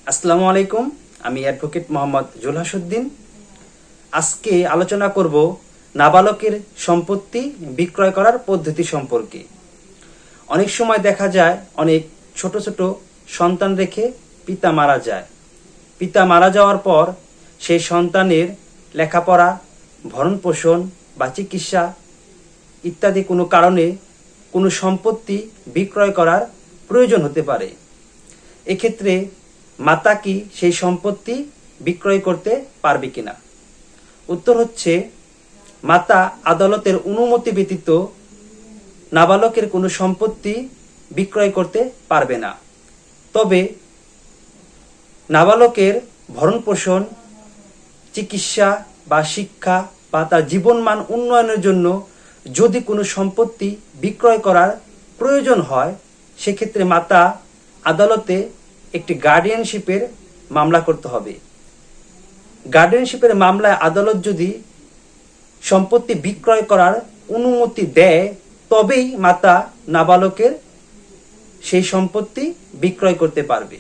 আসসালামু আলাইকুম। আমি অ্যাডভোকেট মোহাম্মদ জুলহাসউদ্দিন। আজকে আলোচনা করব নাবালকের সম্পত্তি বিক্রয় করার পদ্ধতি সম্পর্কে। অনেক সময় দেখা যায় অনেক ছোট ছোট সন্তান রেখে পিতা মারা যায়। পিতা মারা যাওয়ার পর সেই সন্তানের লেখাপড়া, ভরণপোষণ বা চিকিৎসা ইত্যাদি কোনো কারণে কোনো সম্পত্তি বিক্রয় করার প্রয়োজন হতে পারে। এক্ষেত্রে মাতা কি সেই সম্পত্তি বিক্রয় করতে পারবে কিনা? উত্তর হচ্ছে, মাতা আদালতের অনুমতি ব্যতীত নাবালকের কোনো সম্পত্তি বিক্রয় করতে পারবে না। তবে নাবালকের ভরণপোষণ, চিকিৎসা বা শিক্ষা বা তার জীবনমান উন্নয়নের জন্য যদি কোনো সম্পত্তি বিক্রয় করার প্রয়োজন হয়, সেক্ষেত্রে মাতা আদালতে একটি গার্ডিয়ানশিপের মামলা করতে হবে। গার্ডিয়ানশিপের মামলায় আদালত যদি সম্পত্তি বিক্রয় করার অনুমতি দেয়, তবেই মাতা নাবালকের সেই সম্পত্তি বিক্রয় করতে পারবে।